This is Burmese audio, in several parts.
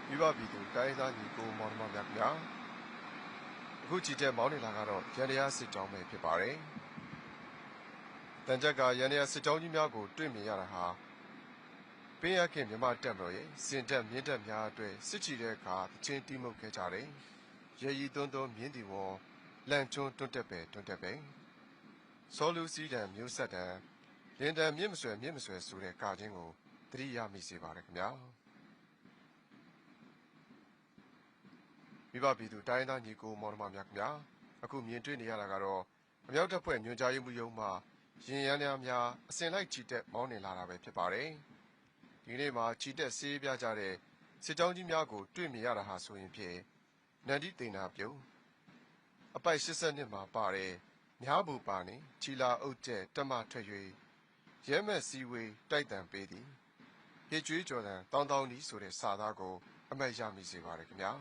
မိဘပြည်သူတိုင်းသားညီကိုမောင်နှမများခင်ဗျာအခုကြည်တဲ့မောင်းနေတာကတော့ရန်တရားစစ်ကြောင်းပဲဖြစ်ပါတယ်။တန်ကြက်ကရန်တရားစစ်ကြောင်းကြီးများကိုတွေ့မြင်ရတာဟာပင်ရခင်မြမတက်မတော်ရဲ့စင်တက်မြင့်တက်များအတွက်စစ်ချီတဲ့အခါတချင်းတီးမှုတ်ခဲ့ကြတယ်။ရေရီသွန်းသွန်းမြင်းတီဝေါ်လန့်ကျွန်းတွန်းတက်ပဲစောလူစီးတံမျိုးဆက်တံလင်းတံမြင့်မဆွဲဆိုတဲ့ကာချင်းကိုသတိရမိစေပါရခင်ဗျာမိဘပြည်သူတိုင်းသားညီကိုမောင်နှမများခင်ဗျာအခုမြင်တွေ့နေရတာကတော့အမြောက်တပ်ဖွဲ့ညွှန်ကြားရေးမှူးရုံးမှရင်ရန်များအစင်လိုက်ချီတက်မောင်းနေလာတာပဲဖြစ်ပါတယ်ဒီနေ့မှာချီတက်ဆေးပြကြတဲ့စစ်ကြောင်းကြီးများကိုတွေ့မြင်ရတာဟာဆိုရင်ဖြင့်နန္ဒီတိန်နာပြုံအပိုက်82မှာပါတယ်များဘူပါနေချီလာအုပ်ကျဲတက်မထွက်၍ရဲမဲ့စည်းဝေးတိုက်တံပေးသည်ရေကျွေးကြော်တံတောင်းနီးဆိုတဲ့စာသားကိုအမှတ်ရမိစေပါရခင်ဗျာ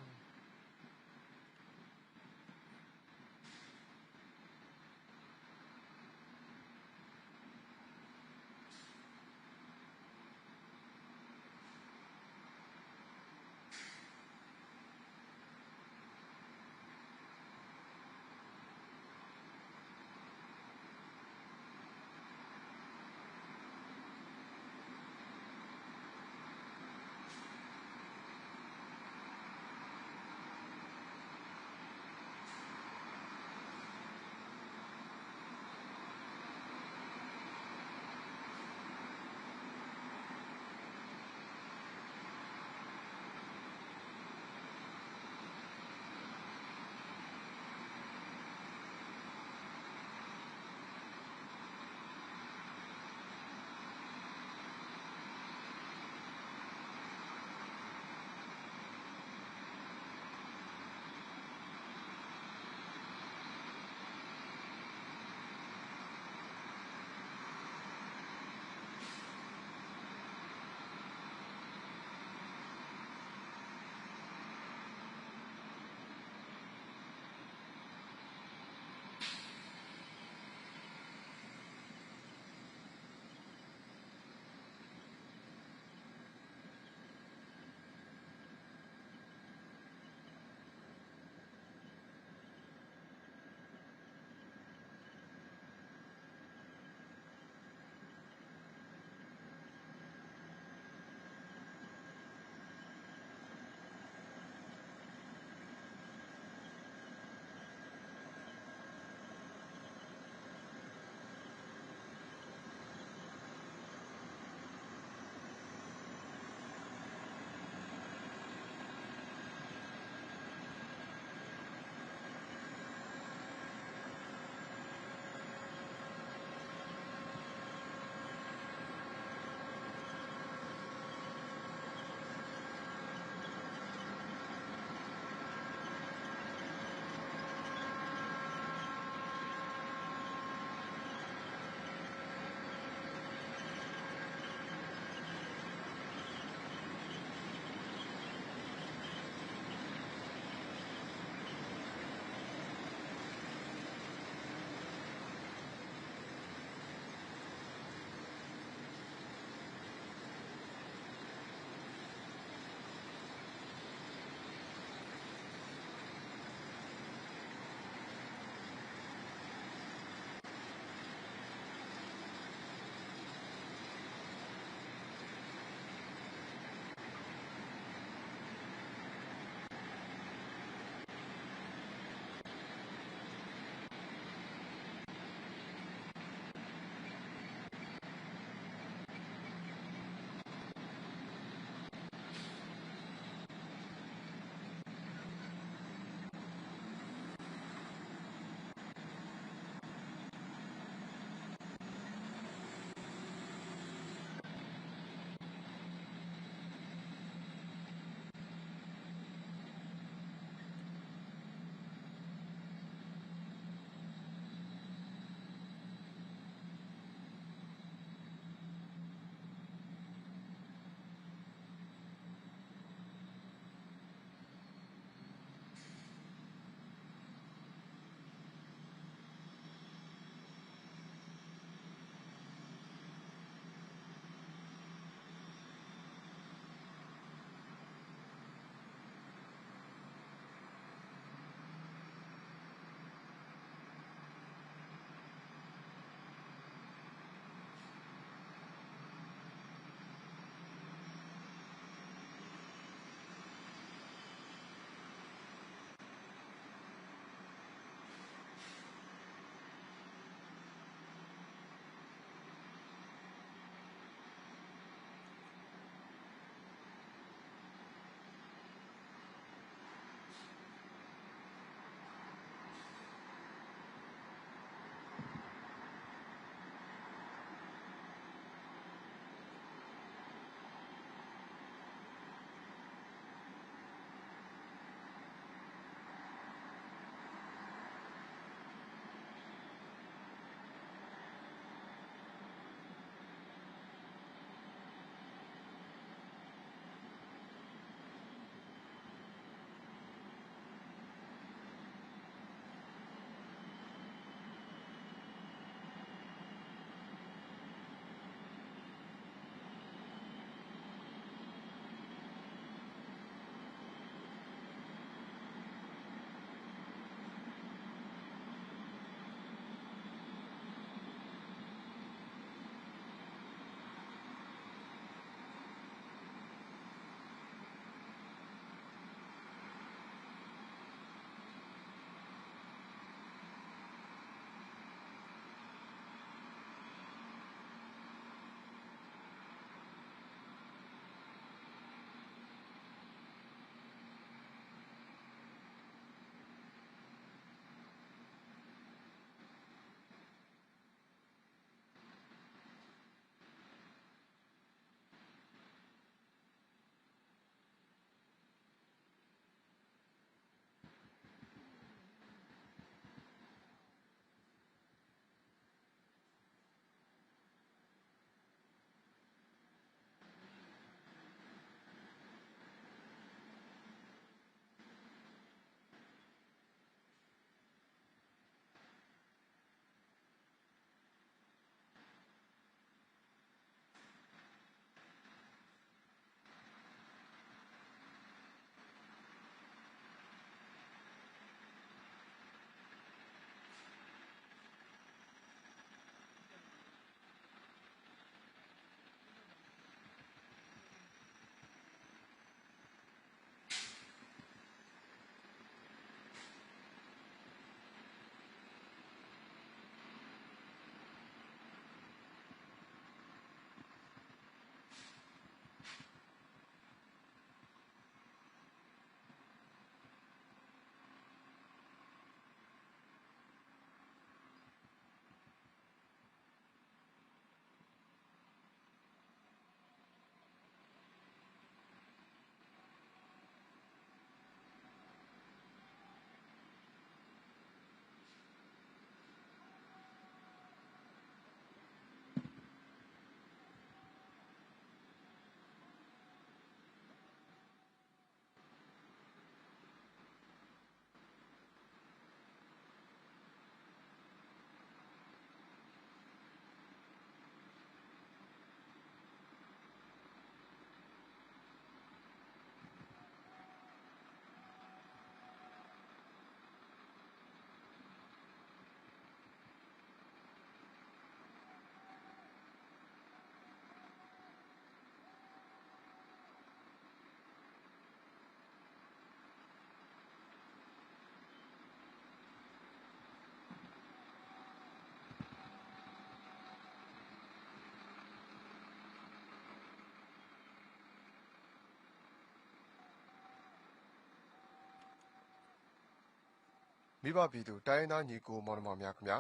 မိဘပြည်သူတိုင်းရင်းသားညီကိုမောင်နှမများခင်ဗျာ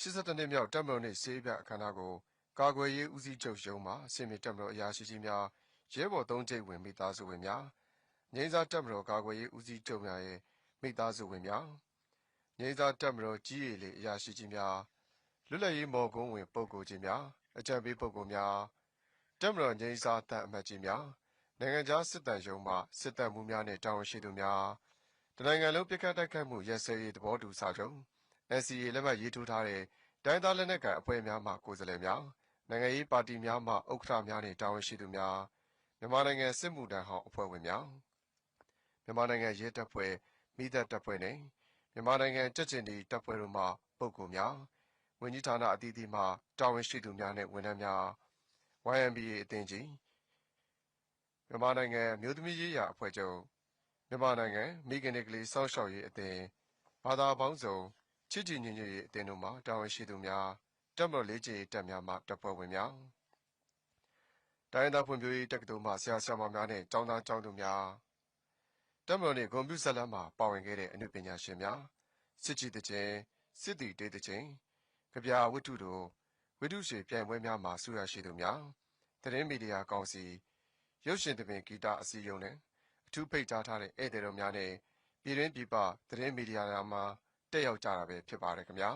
82နှစ်မြောက်တပ်မတော်နှင့်ဆေးပြအခမ်းအနားကိုကာကွယ်ရေးဦးစီးချုပ်ရုံးမှအစီအမံတပ်မတော်အရာရှိကြီးများရဲဘော်3ကျိတ်ဝင်မိသားစုဝင်များငိမ့်စားတပ်မတော်ကာကွယ်ရေးဦးစီးချုပ်များရဲ့မိသားစုဝင်များငိမ့်စားတပ်မတော်ကြီးရည်လေအရာရှိကြီးများလွတ်လပ်ရေးမော်ကုန်းဝင်ပုဂ္ဂိုလ်ကြီးများအကြံပေးပုဂ္ဂိုလ်များတပ်မတော်ငိမ့်စားတပ်အမတ်ကြီးများနိုင်ငံခြားစစ်တပ်ရုံးမှစစ်တပ်မှုများနှင့်တာဝန်ရှိသူများတနိုင်ငံလုံးပြစ်ခတ်တိုက်ခိုက်မှုရဲစဲရေးသဘောတူစာချုပ် NCA လက်မှတ်ရေးထိုးထားတဲ့တိုင်းသားလက်နက်ကိုင်အဖွဲ့များမှကိုယ်စားလှယ်များနိုင်ငံရေးပါတီများမှဥက္ကဋ္ဌများနှင့်တာဝန်ရှိသူများမြန်မာနိုင်ငံစစ်မှုထမ်းဟောင်းအဖွဲ့ဝင်များမြန်မာနိုင်ငံရဲတပ်ဖွဲ့မိသက်တပ်ဖွဲ့နှင့်မြန်မာနိုင်ငံကြက်ကျင်တီတပ်ဖွဲ့တို့မှပုဂ္ဂိုလ်များဝန်ကြီးဌာနအသီးသီးမှတာဝန်ရှိသူများနှင့်ဝန်ထမ်းများ YMBA အသင်းကြီးမြန်မာနိုင်ငံမြို့သမီးရေးရာအဖွဲ့ချုပ်မြန်မာနိုင်ငံမိခင်ကလေးစောင့်ရှောက်ရေးအသင်းဘာသာပေါင်းစုံချစ်ကြည်ညီညွတ်ရေးအသင်းတို့မှတာဝန်ရှိသူများတပ်မတော်လေးချီတပ်များမှတပ်ဖွဲ့ဝင်များတိုင်းဒေသဖွံ့ဖြိုးရေးတက္ကသိုလ်မှဆရာဆရာမများနဲ့ကျောင်းသားကျောင်းသူများတပ်မတော်နှင့်ဂုဏ်ပြုဆက်လက်မှပါဝင်ခဲ့တဲ့အမှုပညာရှင်များစစ်ကြည်တခြင်းစစ်တီတေးတခြင်းကြပြဝတ္ထုတို့ဝိတုရှေပြိုင်ပွဲများမှာဆုရရှိသူများသတင်းမီဒီယာကောင်စီရုပ်ရှင်သဘင်ဂီတအစည်းအရုံးနဲ့အထူးဖိတ်ကြားထားတဲ့ဧည့်သည်တော်များနဲ့ပြည်တွင်းပြည်ပသတင်းမီဒီယာများမှာတက်ရောက်ကြတာပဲဖြစ်ပါတယ်ခင်ဗျာ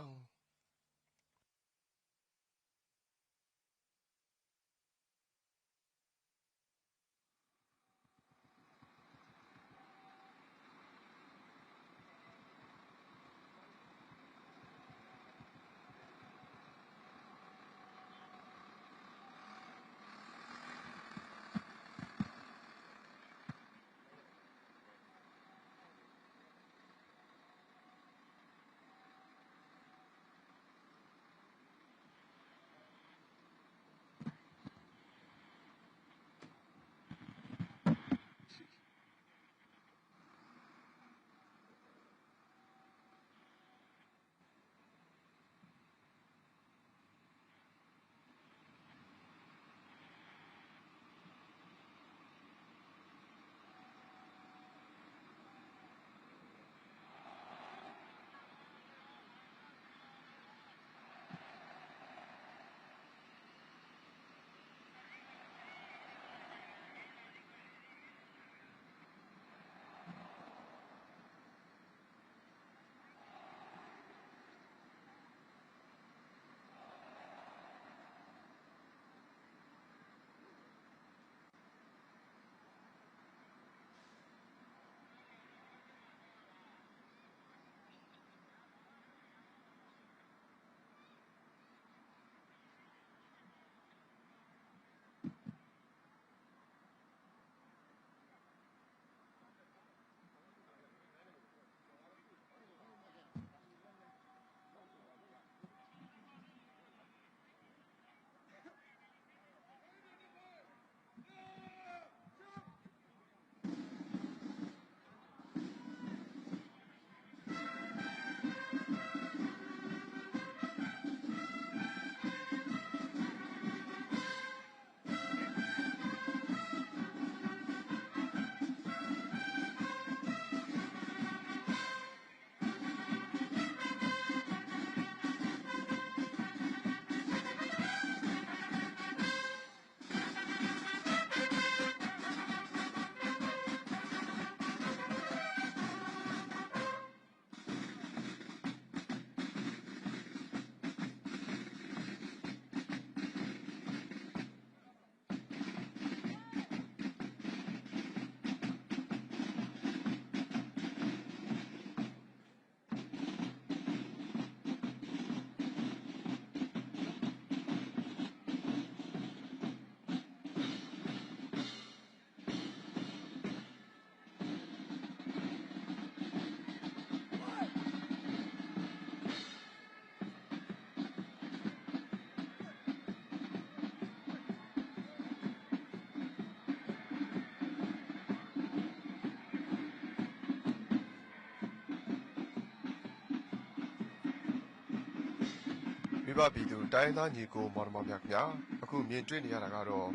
မိဘပြည်သူတိုင်းသားညီကိုမောင်နှမများခင်ဗျာအခုမြင်တွေ့နေရတာကတော့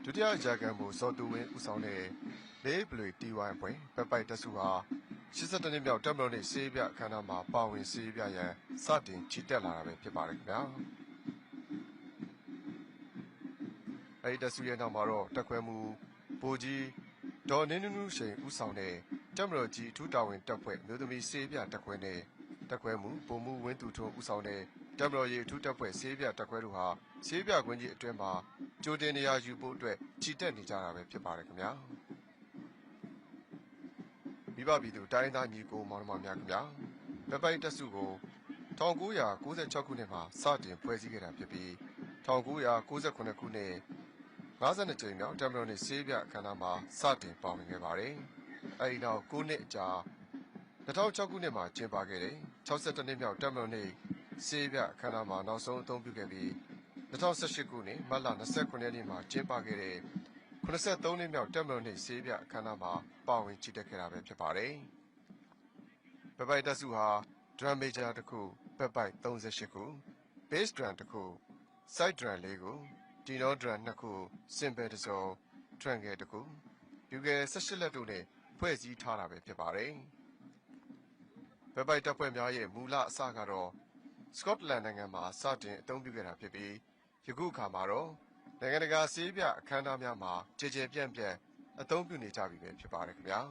ဒုတိယရာခံမှုစောတူဝင်းဦးဆောင်တဲ့လေးဘလွေတီဝိုင်းပွဲပက်ပိုက်တက်စုဟာရ 82နှစ်မြောက်တပ်မတော်နှင့်စေးပြအခမ်းအနားမှာပါဝင်စေးပြရန်စတင်ချီတက်လာတာပဲဖြစ်ပါတယ်ခင်ဗျာအဲဒီတပ်စုရဲ့နောက်မှာတော့တက်ခွဲမှုဗိုလ်ကြီးဒေါ်နင်းနုရှိန်ဦးဆောင်တဲ့တပ်မတော်ကြီးအထူးတာဝန်တပ်ဖွဲ့မျိုးသမီးစေးပြတက်ခွဲနဲ့တက်ခွဲမှုဗိုလ်မှူးဝင်းသူထွန်းဦးဆောင်တဲ့တပ်မတော်ရေးအထူးတပ်ဖွဲ့စေးပြတက်ခွဲတို့ဟာစေးပြကွင်းကြီးအတွင်းမှာကြိုတင်နေရာယူဖို့အတွက်ချီတက်နေကြတာပဲဖြစ်ပါတယ်ခင်ဗျာမိဘပြည်သူတိုင်းသားညီကိုမောင်နှမများခင်ဗျာဗပိုက်တပ်စုကို1996ခုနှစ်မှာစတင်ဖွဲ့စည်းခဲ့တာဖြစ်ပြီး1998ခုနှစ်52ကြိမ်မြောက်တပ်မတော်နှင့်စေးပြအခမ်းအနားမှာစတင်ပါဝင်ခဲ့ပါတယ်အဲဒီနောက်9နှစ်အကြာ2006ခုနှစ်မှာကျင်းပခဲ့တဲ့62နှစ်မြောက်တပ်မတော်နှင့်စေးပြအခမ်းအနားမှာနောက်ဆုံးအသုံးပြုခဲ့ပြီး2018ခုနှစ်မတ်လ29ရက်နေ့မှာကျင်းပခဲ့တဲ့83နှစ်မြောက်တပ်မတော်နှင့်စေးပြအခမ်းအနားမှာပါဝင်ချီတက်ခဲ့တာပဲဖြစ်ပါတယ်ဗပိုက်တပ်စုဟာဒရမ်မေဂျာတစ်ခုဗပိုက်38ခုဘေ့စ်ဒရမ်တစ်ခုစိုက်ဒရမ်4ခုတီနိုဒရမ်2ခုစင်ဘယ်တစ်စုံဒရမ်ငယ်တစ်ခုယူကယ်18လက်တို့နဲ့ဖွဲ့စည်းထားတာပဲဖြစ်ပါတယ်ဗပိုက်တပ်ဖွဲ့များရဲ့မူလအစကတော့စကော့တလန်နိုင်ငံမှာစတင်အသုံးပြုခဲ့တာဖြစ်ပြီးယခုအခါမှာတော့နိုင်ငံတကာစေးပြအခမ်းအနားများမှာကြေကြေပြန့်ပြန့်အသုံးပြုနေကြပြီပဲဖြစ်ပါတယ်ခင်ဗျာ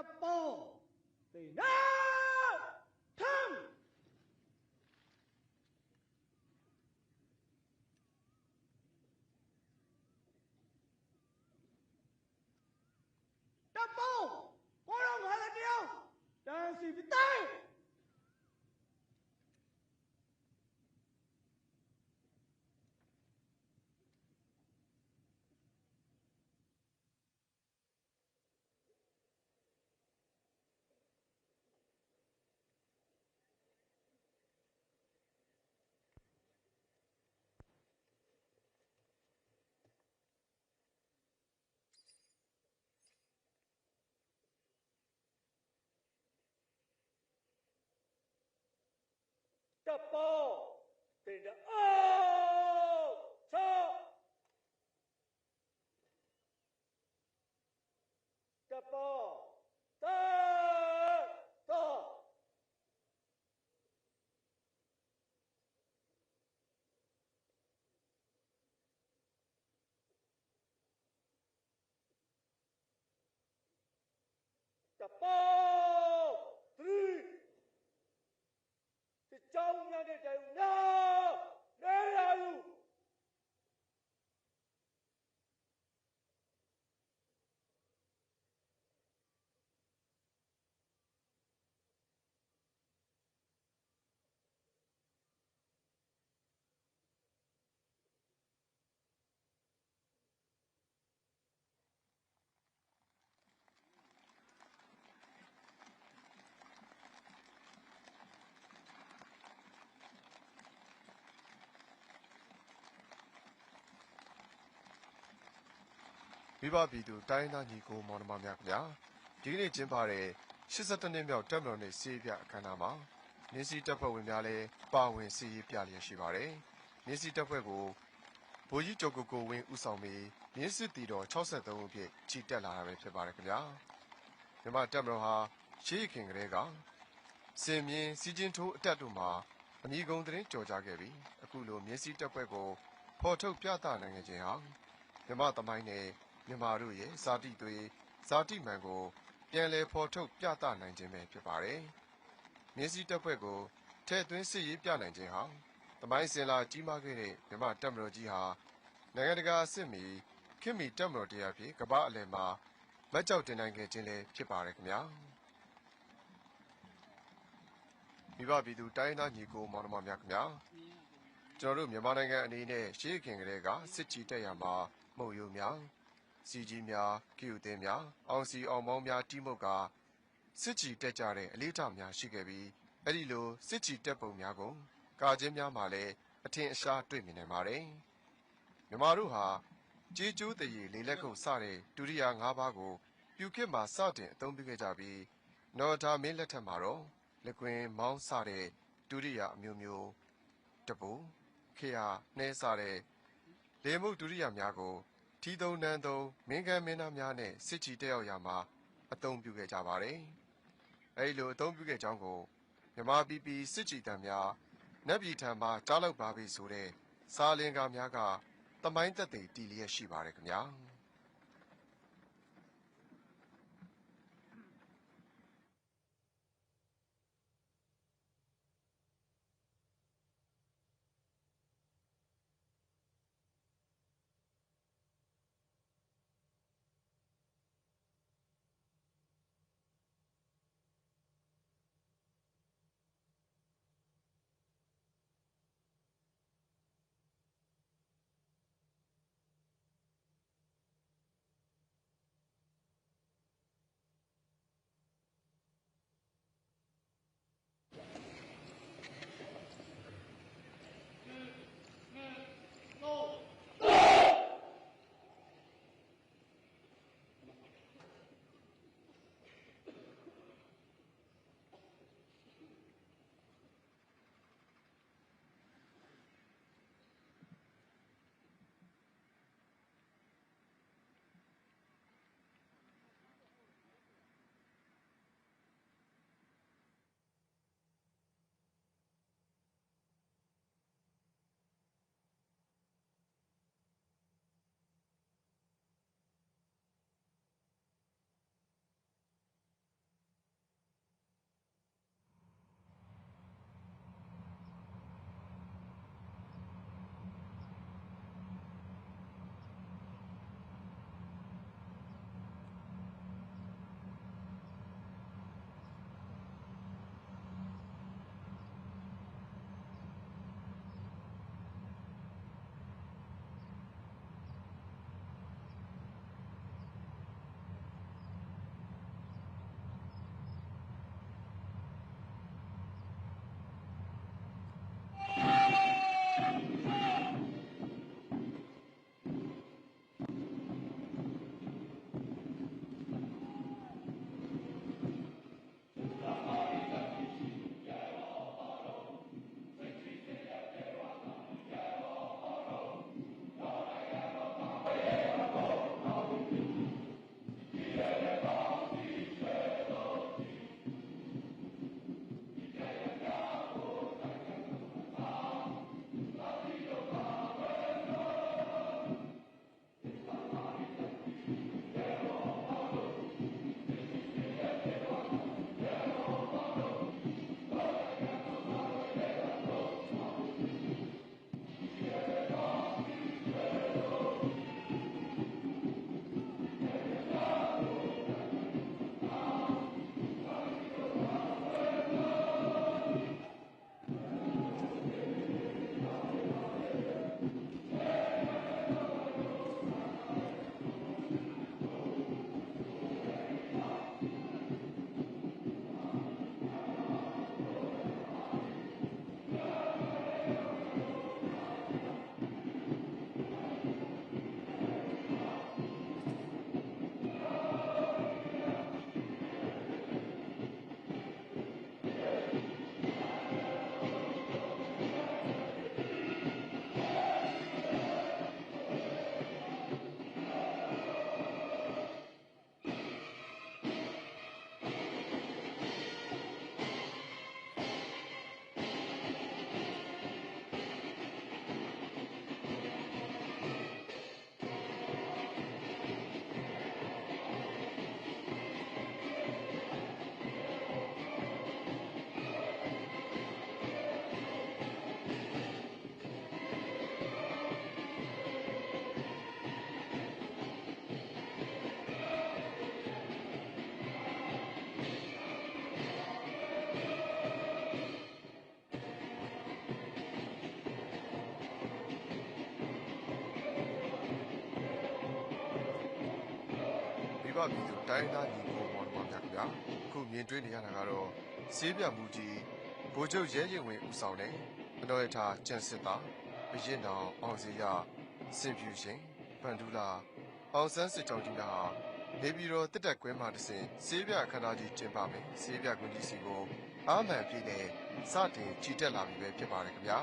တပ်ပေါသေနာထမ်းတပ်ပေါကိုရော50တယောက်တန်းစီပြီးတိုင်းတပ်ပေါသေတအောင်ချတပ်ပေါသေတော့တပ်ပေါ3ကြောင်းများတဲ့တိုင်နာနေရယူမိဘပြည်သူတိုင်းသားညီကိုမောင်နှမများခင်ဗျာဒီနေ့ကျင်းပတဲ့82နှစ်မြောက်တပ်မတော်နှင့်စေးပြအခမ်းအနားမှာမြင်းစီတပ်ဖွဲ့ဝင်များလည်းပါဝင်စီရေးပြလျက်ရှိပါတယ်မြင်းစီတပ်ဖွဲ့ကိုဗိုလ်ကြီးကျော်ကိုဝင်းဦးဆောင်ပြီးမြင်းစစ်တီတော်63ဦးဖြင့်ချီတက်လာတာပဲဖြစ်ပါတယ်ခင်ဗျာမြန်မာတပ်မတော်ဟာရှေးခင်ကတည်းက စင်မြင့်စီချင်းထိုးအတက်တို့မှာအမိကုံသတင်းကြော်ကြခဲ့ပြီးအခုလိုမျက်စိတက်ပွဲကိုဖော်ထုတ်ပြသနိုင်ခဲ့ခြင်းဟာမြမသမိုင်းနဲ့မြမတို့ရဲ့ဇာတိသွေးဇာတိမှန်ကိုပြန်လည်ဖော်ထုတ်ပြသနိုင်ခြင်းပဲဖြစ်ပါတယ်။မျက်စိတက်ပွဲကိုထဲ့သွင်းစစ်ရေးပြနိုင်ခြင်းဟာသမိုင်းစင်လာကြီးမားခဲ့တဲ့မြမတက်မတော်ကြီးဟာနိုင်ငံတကာအဆင့်မီခင်မီတက်မတော်တရားဖြင့်ကမ္ဘာအလယ်မှာမတ်ကြောက်တင်နိုင်ခဲ့ခြင်းလည်းဖြစ်ပါတယ်ခင်ဗျာမိဘပြည်သူတိုင်းသားညီကိုမောင်နှမများခင်ဗျာကျွန်တော်တို့မြန်မာနိုင်ငံအနေနဲ့ရှေးခင်ကတည်းကစစ်ကြီးတက်ရမှာမှုတ်ယုံများစီကြီးများကိယူသင်းများအောင်စီအောင်မောင်းများတိမုတ်ကစစ်ကြီးတက်ကြတဲ့အလေးထားများရှိခဲ့ပြီးအဲ့ဒီလိုစစ်ကြီးတက်ပုံများကိုကာချင်းများမှာလည်းအထင်အရှားတွေ့မြင်နိုင်ပါတယ်မြန်မာတို့ဟာကြေးကျိုးတရေလေလက်ခုပ်စတဲ့ဒုတိယ၅ပါးကိုပြုခေတ်မှာစတင်အသုံးပြုခဲ့ကြပြီးနော်ဒါမင်းလက်ထက်မှာတော့လက်ကွင်းမောင်းစတဲ့ဒုတိယအမျိုးမျိုးတပူခေယာနှဲစတဲ့လေမှုဒုတိယများကိုထီသုံးနန်းသုံးမင်းကမ်းမင်းသားများနဲ့စစ်ချီတက်ရောက်ရာမှာအသုံးပြုခဲ့ကြပါတယ်အဲဒီလိုအသုံးပြုခဲ့ကြောင်းကိုမြမပီပီစစ်ချီတံများနတ်ပြည်ထံမှကြားလောက်ပါပြီဆိုတဲ့စာလင်္ကာများကသမိုင်းသက်သေတည်လျက်ရှိပါတယ်ခင်ဗျာ ပြည်သူတိုင်းသားညီကိုမောင်နှမများခင်ဗျာအခုမြင်တွေ့နေရတာကတော့ဆေးပြမှုကြီးဗိုလ်ချုပ်ရဲရင်ဝင်ဦးဆောင်တဲ့အတော်ရထားကျန်စစ်သားအရင်တော်အောင်စီရစင်ဖြူရှင်ဗန္ဒူလာအောင်ဆန်းစစ်ကြောင်းကြီးကနေပြည်တော်တက်တက်ကွင်းမှာတစဉ်ဆေးပြအခမ်းအနားကြီးကျင်းပမယ်ဆေးပြကွင်းကြီးစီကိုအာမှန်ပြည့်နဲ့စတင်ကြီးတက်လာပြီပဲဖြစ်ပါတယ်ခင်ဗျာ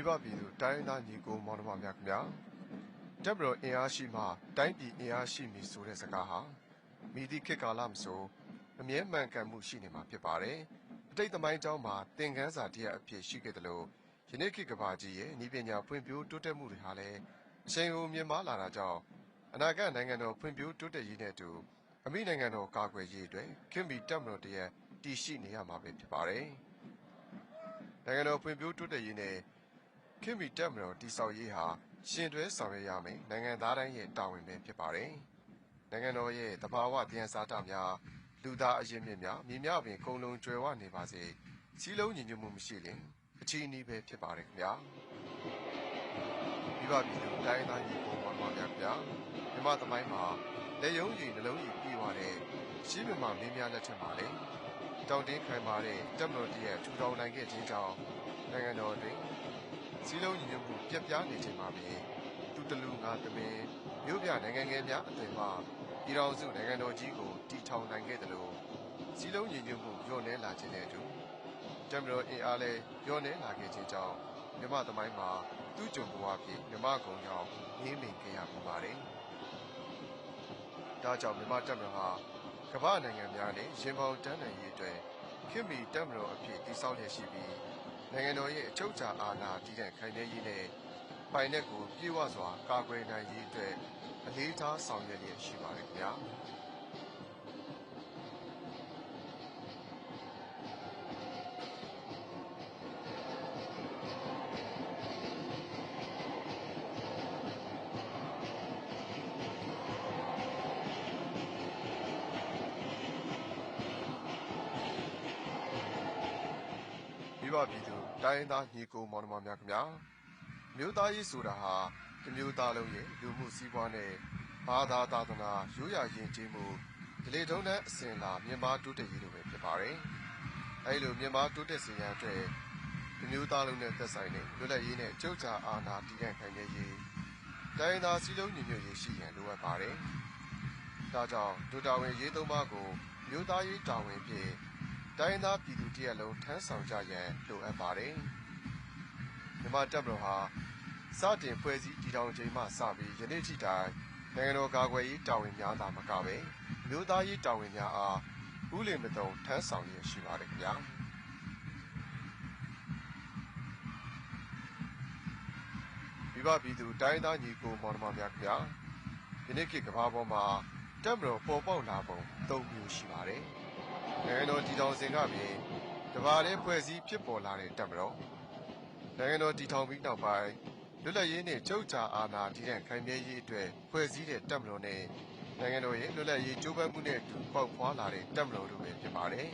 မိဘပြည်သူတိုင်းရင်းသားညီကိုမောင်နှမများခင်ဗျာတပ်မတော်အင်အားရှိမှတိုင်းပြည်အင်အားရှိမည်ဆိုတဲ့စကားဟာမိသည့်ခေတ်ကာလမဆိုအမြဲမှန်ကန်မှုရှိနေမှာဖြစ်ပါတယ်အတိတ်သမိုင်းကြောင်းမှာသင်ခန်းစာတစ်ရပ်အဖြစ်ရှိခဲ့တယ်လို့ယနေ့ခေတ်ကမ္ဘာကြီးရဲ့ဤပညာဖွံ့ဖြိုးတိုးတက်မှုတွေဟာလည်းအချိန်ကိုမြင့်မားလာတာကြောင့်အနာဂတ်နိုင်ငံတော်ဖွံ့ဖြိုးတိုးတက်ရေးနဲ့အတူအမိနိုင်ငံတော်ကာကွယ်ရေးအတွက်ခင်မီတပ်မတော်တရက်တည်ရှိနေရမှာပဲဖြစ်ပါတယ်နိုင်ငံတော်ဖွံ့ဖြိုးတိုးတက်ရေးနဲ့ခင်မီတပ်မတော်တည်ဆောက်ရေးဟာရှင်တွဲဆောင်ရွက်ရမယ်နိုင်ငံသားတိုင်းရဲ့တာဝန်ပဲဖြစ်ပါတယ်နိုင်ငံတော်ရဲ့တဘာဝတရားစာတများလူသားအရင်းမြစ်များမြေမြပင်ကုံလုံးကျွယ်ဝနေပါစေစီးလုံးညီညွတ်မှုမရှိရင်အချီးနှီးပဲဖြစ်ပါတယ်ခင်ဗျာမိဘပြည်သူတိုင်းသားညီကိုမောင်နှမများခင်ဗျာမြမသမိုင်းမှာလက်ယုံရည်နှလုံးရည်ပြီးသွားတဲ့ရှင်းမြမမင်းများလက်ထက်မှာလေတောင်တင်းခိုင်မာတဲ့တပ်မတော်တရဲ့ထူထောင်နိုင်ခဲ့ခြင်းကြောင့်နိုင်ငံတော်တွင်စီးလုံးညီညွတ်မှုပြက်ပြားနေချိန်မှာပင်သူတလူငါသမင်းမြို့ပြနိုင်ငံငယ်များအသွင်မှပြည်တော်စုနိုင်ငံတော်ကြီးကိုတည်ထောင်နိုင်ခဲ့တယ်လို့စီးလုံးညီညွတ်မှုညှော့နှဲလာခြင်းနဲ့အတူတမတော်အင်အားလည်းညှော့နှဲလာခဲ့ခြင်းကြောင့်မြမသမိုင်းမှာသူ့ကြုံဘဝဖြင့်မြမကုံကြောင့်ငင်းပင်ခဲ့ရပူပါတယ်။ဒါကြောင့်မြမတမတော်ဟာကမ္ဘာနိုင်ငံများနဲ့ရင်ပေါင်တန်းနိုင်ရေးအတွက်ခင်မီတမတော်အဖြစ်တည်ဆောက်လျက်ရှိပြီးနိုင်ငံတော်ရဲ့အချုပ်အခြာအာဏာတည်တဲ့ခိုင်မြဲရေးနဲ့ပိုင်တဲ့ကိုပြေဝစွာကာကွယ်နိုင်ရေးအတွက်အလေးထားဆောင်ရွက်ရရှိပါတယ်ခင်ဗျာမိဘပြည်သူတိုင်းရင်းသားညီကိုမောင်နှမများခင်ဗျာမြို့သားရေးဆိုတာဟာဒီမျိုးသားလုံးရဲ့လူမှုစီးပွားနဲ့ဘာသာသာသနာရိုးရာယဉ်ကျေးမှုဒလေထုံးတန်းအစဉ်လာမြန်မာတိုးတက်ရေးလိုပဲဖြစ်ပါတယ်။အဲဒီလိုမြန်မာတိုးတက်စေရန်အတွက်ဒီမျိုးသားလုံးနဲ့သက်ဆိုင်တဲ့လွတ်လပ်ရေးနဲ့အချုပ်အခြာအာဏာတည်တံ့ခိုင်မြဲရေးတိုင်းသားစည်းလုံးညီညွတ်ရေးရှိရန်လိုအပ်ပါတယ်။ဒါကြောင့်ဒုတာဝန်ရေးသုံးပါးကိုမျိုးသားရေးတာဝန်ဖြင့်တိုင်းသားပြည်သူတရက်လုံးထမ်းဆောင်ကြရန်လိုအပ်ပါတယ်။မြန်မာတပ်မတော်ဟာစတင်ဖွဲ့စည်းတည်ထောင်ချိန်မှစပြီးယနေ့ထိတိုင်နိုင်ငံတော်ကာကွယ်ရေးတာဝန်များသာမကပဲမြို့သားရေးတာဝန်များအားဥလင်မတုံထမ်းဆောင်ရရှိပါတယ်ခင်ဗျာမိဘပြည်သူတိုင်းသားညီကိုမောင်နှမများခင်ဗျာယနေ့ခေတ်ကမ္ဘာပေါ်မှာတပ်မတော်ပေါ်ပေါက်လာပုံ၃မျိုးရှိပါတယ်နိုင်ငံတော်တည်ထောင်စဉ်ကပြင်ကမ္ဘာထဲဖွဲ့စည်းဖြစ်ပေါ်လာတဲ့တပ်မတော်နိုင်ငံတော်တည်ထောင်ပြီးနောက်ပိုင်းလွတ်လပ်ရေးနဲ့ချုပ်ချာအာဏာတည်တဲ့ခိုင်မြဲရေးအတွက်ဖွဲ့စည်းတဲ့တပ်မတော်နဲ့နိုင်ငံတော်ရဲ့လွတ်လပ်ရေးကြိုးပမ်းမှုနဲ့အတူပေါက်ဖွာလာတဲ့တပ်မတော်တို့ပဲဖြစ်ပါတယ်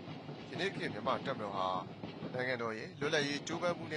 ။ယနေ့ခေတ်မြန်မာတပ်မတော်ဟာနိုင်ငံတော်ရဲ့လွတ်လပ်ရေးကြိုးပမ်းမှုနဲ့